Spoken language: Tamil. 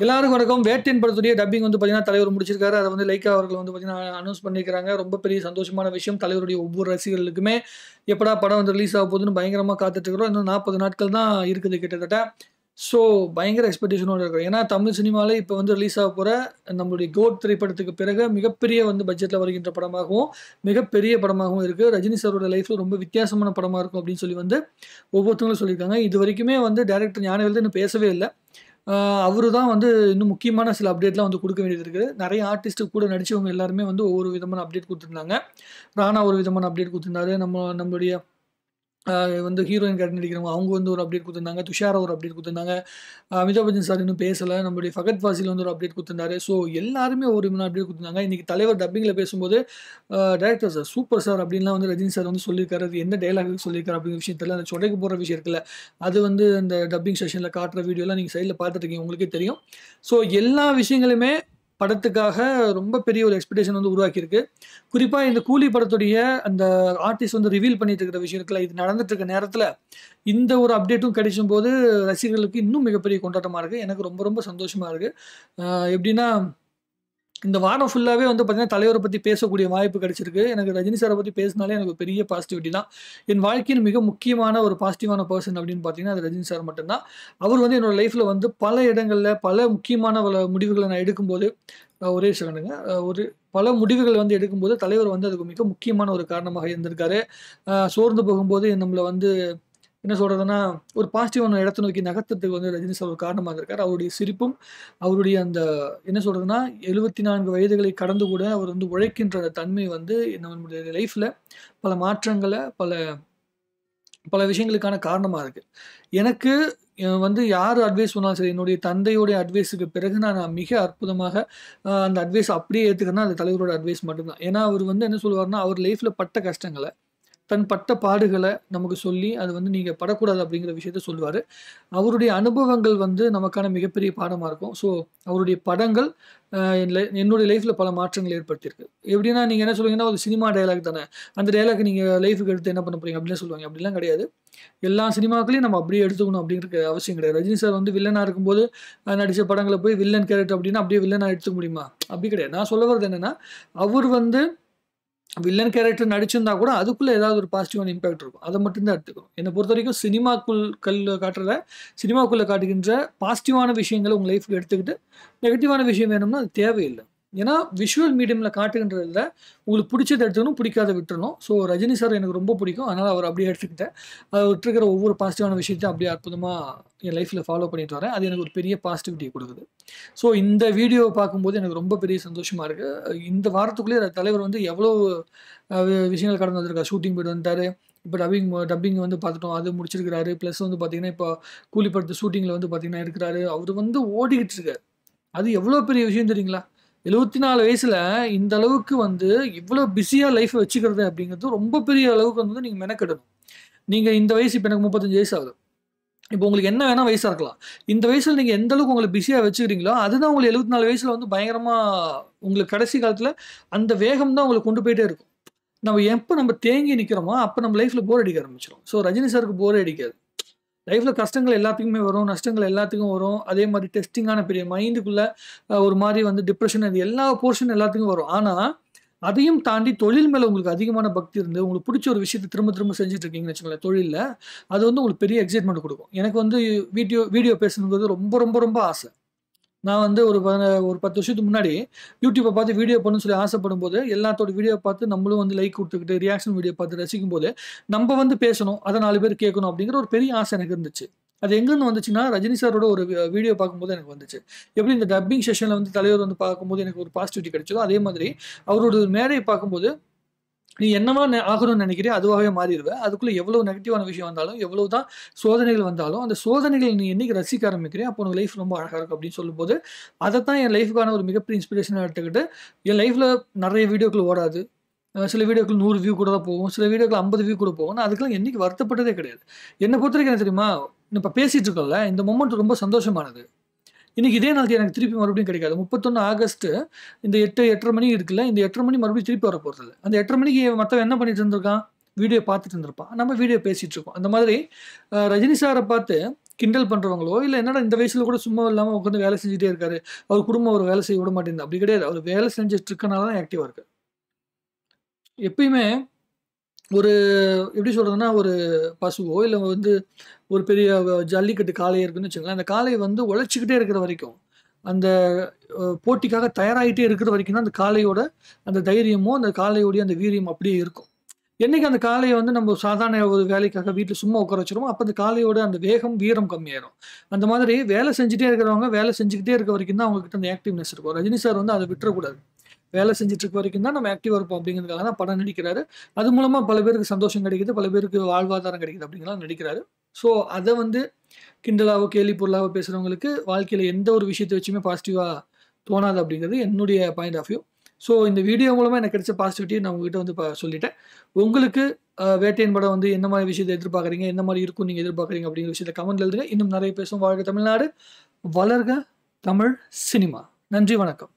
எல்லாருக்கும் வணக்கம். வேட்டையின் படத்துடைய டப்பிங் வந்து பார்த்தீங்கன்னா, தலைவர் முடிச்சிருக்காரு. அத வந்து லைக்கா அவர்கள் வந்து பார்த்தீங்கன்னா, அனௌன்ஸ் பண்ணியிருக்காங்க. ரொம்ப பெரிய சந்தோஷமான விஷயம். தலைவருடைய ஒவ்வொரு ரசிகர்களுக்குமே, எப்படா படம் வந்து ரிலீஸ் ஆக போகுதுன்னு பயங்கரமா காத்துட்டு இருக்கிறோம். இன்னும் 40 நாட்கள் தான் இருக்குது கிட்டத்தட்ட. ஸோ, பயங்கர எக்ஸ்பெக்டேஷனோட இருக்கிறோம். ஏன்னா, தமிழ் சினிமால இப்ப வந்து ரிலீஸ் ஆக போற நம்மளுடைய கோட் திரைப்படத்துக்கு பிறகு மிகப்பெரிய வந்து பட்ஜெட்ல வருகின்ற படமாகவும், மிகப்பெரிய படமாகவும் இருக்கு. ரஜினி சாரோட லைஃப்ல ரொம்ப வித்தியாசமான படமா இருக்கும் அப்படின்னு சொல்லி வந்து ஒவ்வொருத்தவங்களும் சொல்லியிருக்காங்க. இதுவரைக்குமே வந்து டைரக்டர் ஞானவேல் இன்னும் பேசவே இல்ல. ஆ அவரு தான் வந்து இன்னும் முக்கியமான சில அப்டேட்லாம் வந்து குடுக்க வேண்டியது இருக்குது. நெறைய ஆர்டிஸ்ட் கூட நடிச்சவங்க எல்லாருமே வந்து ஒவ்வொரு விதமான அப்டேட் குடுத்திருந்தாங்க. ராணா ஒரு விதமான அப்டேட் குடுத்திருந்தாரு. நம்மளுடைய அ வந்து ஹீரோயின் கேரக்டர் நடிக்கிறவங்க அவங்க வந்து ஒரு அப்டேட் குடுத்திருந்தாங்க. துஷாரா ஒரு அப்டேட் குடுத்திருந்தாங்க. அமிதாப் பச்சன் சார் இன்னும் பேசல. நம்மளுடைய ஃபகத் ஃபாசில் வந்து ஒரு அப்டேட் குடுத்திருந்தாரு. ஸோ எல்லாருமே ஒரு விதமான அப்டேட் குடுத்திருந்தாங்க. இன்னைக்கு தலைவர் டப்பிங்ல பேசும்போது, டைரக்டர் சார், சூப்பர் சார் அப்டின்லாம் வந்து ரஜினி சார் வந்து சொல்லியிருக்காரு. அது எந்த டயலாக்குக்கு சொல்லியிருக்காரு அப்படிங்கிற விஷயம் தெரியல. அந்த சொடைக்கு போடுற விஷயம் இருக்குல்ல, அது வந்து அந்த டப்பிங் செஷன்ல காட்டுற வீடியோலாம் நீங்க சைட்ல பார்த்துட்டு இருக்கீங்க. உங்களுக்கே தெரியும். ஸோ எல்லா விஷயங்களுமே படத்துக்காக ரொம்ப பெரிய ஒரு எக்ஸ்பெக்டேஷன் வந்து உருவாக்கியிருக்கு. குறிப்பா இந்த கூலி படத்துடைய அந்த ஆர்டிஸ்ட் வந்து ரிவீல் பண்ணிட்டு இருக்கிற விஷயம் இருக்குல்ல, இது நடந்துட்டு இருக்க நேரத்துல, இந்த ஒரு அப்டேட்டும் கிடைச்சும்போது ரசிகர்களுக்கு இன்னும் மிகப்பெரிய கொண்டாட்டமா இருக்கு. எனக்கு ரொம்ப ரொம்ப சந்தோஷமா இருக்கு. அ எப்படின்னா, இந்த வாரம் ஃபுல்லாவே வந்து பார்த்தீங்கன்னா, தலைவர பத்தி பேசக்கூடிய வாய்ப்பு கிடைச்சிருக்கு. எனக்கு ரஜினி சார பத்தி பேசினாலே எனக்கு ஒரு பெரிய பாசிட்டிவிட்டி தான். என் வாழ்க்கையில் மிக முக்கியமான ஒரு பாசிட்டிவான பெர்சன் அப்படின்னு பார்த்தீங்கன்னா, அது ரஜினி சார் மட்டும் தான். அவர் வந்து என்னோட லைஃப்ல வந்து பல இடங்கள்ல பல முக்கியமான முடிவுகள நான் எடுக்கும்போது ஒரே செகண்டுங்க. பல முடிவுகள் வந்து எடுக்கும்போது தலைவர் வந்து அதுக்கு மிக முக்கியமான ஒரு காரணமாக இருந்திருக்காரு. சோர்ந்து போகும்போது நம்மள வந்து என்ன சொல்றதுன்னா, ஒரு பாசிட்டிவான இடத்த நோக்கி நகர்த்துறதுக்கு வந்து ரஜினி சார் ஒரு காரணமா இருந்திருக்காரு. அவருடைய சிரிப்பும், அவருடைய அந்த என்ன சொல்றதுன்னா, 74 வயதுகளை கடந்து கூட அவர் வந்து உழைக்கின்ற தன்மை வந்து நம்மளுடைய லைஃப்ல பல மாற்றங்கள, பல பல விஷயங்களுக்கான காரணமா இருக்கு. எனக்கு வந்து யார் அட்வைஸ் சொன்னாலும் சரி, என்னுடைய தந்தையுடைய அட்வைஸுக்கு பிறகு நான் மிக அற்புதமாக அந்த அட்வைஸ அப்படியே ஏத்துக்கிறேன்னா, அது தலைவரோட அட்வைஸ் மட்டும் தான். ஏன்னா, அவரு வந்து என்ன சொல்லுவாருன்னா, அவர் லைஃப்ல பட்ட கஷ்டங்கள, தன் பட்ட பாடுகள நமக்கு சொல்லி, அது வந்து நீங்க படக்கூடாது அப்படிங்கிற விஷயத்த சொல்லுவாரு. அவருடைய அனுபவங்கள் வந்து நமக்கான மிகப்பெரிய பாடமா இருக்கும். ஸோ, அவருடைய படங்கள் என்னுடைய லைஃப்ல பல மாற்றங்கள் ஏற்படுத்தியிருக்கு. எப்படின்னா, நீங்க என்ன சொல்லுவீங்கன்னா, ஒரு சினிமா டயலாக் தானே. அந்த டயலாக்க நீங்க லைஃப்க்கு எடுத்து என்ன பண்ண போறீங்க? அப்படிலாம் சொல்லுவாங்க. அப்படிலாம் கிடையாது. எல்லா சினிமாக்களையும் நம்ம அப்படியே எடுத்துக்கணும் அப்படிங்கிற அவசியம் கிடையாது. ரஜினி சார் வந்து வில்லனா இருக்கும்போது நடிச்ச படங்கள போய் வில்லன் கேரக்டர் அப்படின்னா அப்படியே வில்லனா எடுத்துக்க முடியுமா? அப்படி கிடையாது. நான் சொல்ல வர்றது என்னன்னா, அவர் வந்து வில்லன் கேரக்டர் நடிச்சிருந்தா கூட, அதுக்குள்ள ஏதாவது ஒரு பாசிட்டிவான இம்பாக்ட் இருக்கும். அத மட்டும் தான் எடுத்துக்கணும். என்ன பொறுத்தவரைக்கும் சினிமாக்குள்ள காட்டுகின்ற பாசிட்டிவான விஷயங்கள உங்க லைஃப்ல எடுத்துக்கிட்டு, நெகட்டிவான விஷயம் வேணும்னா அது தேவையில்ல. ஏன்னா, விஷுவல் மீடியம்ல காட்டுகின்றதுல உங்களுக்கு புடிச்சத எடுத்துக்கணும், பிடிக்காதத விட்டுறணும். ஸோ, ரஜினி சார் எனக்கு ரொம்ப பிடிக்கும். அதனால அவர அப்படியே எடுத்துக்கிட்டேன். அவர் விட்டுருக்கிற ஒவ்வொரு பாசிட்டிவான விஷயத்தையும் அப்படியே அற்புதமா என் லைஃப்ல ஃபாலோ பண்ணிட்டு வரேன். அது எனக்கு ஒரு பெரிய பாசிட்டிவிட்டிய குடுக்குது. ஸோ, இந்த வீடியோவ பார்க்கும்போது எனக்கு ரொம்ப பெரிய சந்தோஷமா இருக்கு. இந்த வாரத்துக்குள்ளயே தலைவர் வந்து எவ்வளோ விஷயங்கள் கடந்து வந்திருக்காரு. ஷூட்டிங் போயிட்டு வந்துட்டாரு. இப்ப டப்பிங் வந்து பார்த்துட்டோம். அது முடிச்சிருக்கிறாரு. பிளஸ் வந்து பார்த்தீங்கன்னா, இப்போ கூலி படத்து ஷூட்டிங்ல வந்து பார்த்தீங்கன்னா இருக்கிறாரு. அவரு வந்து ஓடிக்கிட்டு இருக்காரு. அது எவ்வளோ பெரிய விஷயம் தெரியுங்களா? 74 வயசுல இந்த அளவுக்கு வந்து இவ்வளோ பிஸியா லைஃப்ப வச்சுக்கிறது அப்படிங்கிறது ரொம்ப பெரிய அளவுக்கு வந்து நீங்க மெனக்கெடணும். நீங்க இந்த வயசு இப்ப எனக்கு 35 வயசு ஆகுது. இப்போ உங்களுக்கு என்ன வேணா வயசா இருக்கலாம். இந்த வயசுல நீங்க எந்த அளவுக்கு உங்கள பிஸியா வச்சுக்கிறீங்களோ, அதுதான் உங்களுக்கு 74 வயசுல வந்து பயங்கரமா உங்களுக்கு கடைசி காலத்துல அந்த வேகம் தான் உங்கள கொண்டு போயிட்டே இருக்கும். நம்ம தேங்கி நிக்கிறோமோ, அப்ப நம்ம லைஃப்ல போர் அடிக்க ஆரம்பிச்சுரும். ஸோ ரஜினி சாருக்கு போரே அடிக்காது. லைஃப்ல கஷ்டங்கள் எல்லாத்துக்குமே வரும். நஷ்டங்கள் எல்லாத்துக்கும் வரும். அதே மாரி டெஸ்டிங்கான பீரியட் மைண்டுக்குள்ள ஒரு மாரி வந்து டிப்ரஷன் அது எல்லா போர்ஷன் எல்லாத்துக்கும் வரும். ஆனா, அதையும் தாண்டி தொழில் மேல உங்களுக்கு அதிகமான பக்தி இருந்து, உங்களுக்கு புடிச்ச ஒரு விஷயத்த திரும்ப திரும்ப செஞ்சுட்டு இருக்கீங்கன்னு வச்சுக்கோங்களேன் தொழில்ல. அது வந்து உங்களுக்கு பெரிய எக்ஸைட்மென்ட் குடுக்கும். எனக்கு வந்து வீடியோ பேசணுங்கிறது ரொம்ப ரொம்ப ரொம்ப ஆசை. நான் வந்து ஒரு 10 வருஷத்துக்கு முன்னாடி யூடியூப்ப பார்த்து வீடியோ பண்ணணும்னு சொல்லி ஆசைப்படும்போது, எல்லாத்தோட வீடியோ பார்த்து நம்மளும் வந்து லைக் குடுத்துக்கிட்டு, ரியாக்ஷன் வீடியோ பார்த்து ரசிக்கும்போது, நம்ப வந்து பேசணும். அத 4 பேர் கேட்கணும் அப்படிங்கிற ஒரு பெரிய ஆசை எனக்கு இருந்துச்சு. அது எங்கருந்து வந்துச்சுன்னா, ரஜினி சாரோட ஒரு வீடியோ பார்க்கும்போது எனக்கு வந்துச்சு. எப்படி இந்த டப்பிங் செஷன்ல வந்து தலைவர் வந்து பார்க்கும்போது எனக்கு ஒரு பாசிட்டிவிட்டி கிடைச்சதோ, அதே மாதிரி அவரோட ஒரு மேடைய பார்க்கும்போது நீ என்னவா ஆகணும்னு நினைக்கிறியோ அதுவாவே மாறிருவ. அதுக்குள்ள எவ்வளவு நெகட்டிவான விஷயம் வந்தாலும், எவ்வளவுதான் சோதனைகள் வந்தாலும், அந்த சோதனைகள் நீ என்னைக்கு ரசிக்க ஆரம்பிக்கிறியோ, அப்போ உனக்கு லைஃப் ரொம்ப அழகா இருக்கும் அப்படின்னு சொல்லும்போது, அதத்தான் என் லைஃப்க்கான ஒரு மிகப்பெரிய இன்ஸ்பிரேஷனா எடுத்துக்கிட்டு, என் லைஃப்ல நெறைய வீடியோக்கள் ஓடாது. சில வீடியோக்கள் 100 வியூ கூட தான் போகும். சில வீடியோக்கள் 50 வியூ கூட போகும். நான் அதுக்கெல்லாம் என்னைக்கு வருத்தப்பட்டதே கிடையாது. என்ன பொறுத்தவரைக்கும் என்ன தெரியுமா? இப்ப பேசிட்டு இருக்கோம்ல, இந்த மொமெண்ட் ரொம்ப சந்தோஷமானது. இன்னைக்கு இதே நாளுக்கு எனக்கு திருப்பி மறுபடியும் கிடைக்காது. 31 ஆகஸ்ட் இந்த 8:30 மணி இருக்குல்ல, இந்த 8:30 மணி மறுபடியும் திருப்பி வரப்போறதில்ல. அந்த 8:30 மணிக்கு மத்தவன் என்ன பண்ணிட்டு இருந்திருக்கான்? வீடியோ பார்த்துட்டு இருந்திருப்பான். நம்ம வீடியோ பேசிட்டு இருக்கோம். அந்த மாதிரி ரஜினி சார பார்த்து கிண்டல் பண்றவங்களோ, இல்ல என்னடா இந்த வயசுல கூட சும்மா இல்லாம உட்காந்து வேலை செஞ்சுட்டே இருக்காரு. அவர் குடும்பம் அவர வேலை செய்ய விட மாட்டேங்குது. அப்படி கிடையாது. அவரு வேலை செஞ்சுட்டு இருக்கனால தான் ஆக்டிவா இருக்காரு. எப்பயுமே ஒரு எப்படி சொல்றதுன்னா, ஒரு பசுவோ இல்ல வந்து ஒரு பெரிய ஜல்லிக்கட்டு காளையே இருக்குன்னு வச்சுக்கோங்களேன். அந்த காளை வந்து உழைச்சுக்கிட்டே இருக்கிற வரைக்கும், அந்த போட்டிக்காக தயாராகிட்டே இருக்கிற வரைக்கும் தான் அந்த காளையோட அந்த தைரியமும், அந்த காளையோடைய அந்த வீரியம் அப்படியே இருக்கும். என்னைக்கு அந்த காளைய வந்து நம்ம சாதாரண ஒரு வேலைக்காக வீட்ல சும்மா உட்கார வச்சுருவோமோ, அப்ப அந்த காளையோட அந்த வேகம், வீரம் கம்மியாயிரும். அந்த மாதிரி வேலை செஞ்சுட்டே இருக்கிறவங்க, வேலை செஞ்சுக்கிட்டே இருக்க வரைக்கும் தான் அவங்க கிட்ட அந்த ஆக்டிவ்னஸ் இருக்கும். ரஜினி சார் வந்து அத விட்டுறக்கூடாது. வேலை செஞ்சுட்டு இருக்க வரைக்கும் தான் நம்ம ஆக்டிவா இருப்போம் அப்படிங்கிறதுக்காக தான் படம் நடிக்கிறாரு. அது மூலமா பல பேருக்கு சந்தோஷம் கிடைக்குது, பல பேருக்கு வாழ்வாதாரம் கிடைக்குது அப்படிங்கிறலாம் நடிக்கிறாரு. ஸோ அத வந்து கிண்டலாவோ, கேலி பொருளாவோ பேசுறவங்களுக்கு வாழ்க்கையில எந்த ஒரு விஷயத்த வச்சுமே பாசிட்டிவா தோணாது அப்படிங்கிறது என்னுடைய பாயிண்ட் ஆஃப் வியூ. ஸோ இந்த வீடியோ மூலமா எனக்கு கிடைச்ச பாசிட்டிவிட்டிய நான் உங்ககிட்ட வந்து சொல்லிட்டேன். உங்களுக்கு வேட்டையன் படம் வந்து என்ன மாரி விஷயத்த எதிர்பார்க்குறீங்க? என்ன மாரி இருக்கும்னு நீங்க எதிர்பார்க்குறீங்க அப்படிங்கிற விஷயத்த கமெண்ட்ல எழுதுங்க. இன்னும் நெறைய பேசுவோம். வாழ்க தமிழ்நாடு! வளர்க தமிழ் சினிமா! நன்றி, வணக்கம்.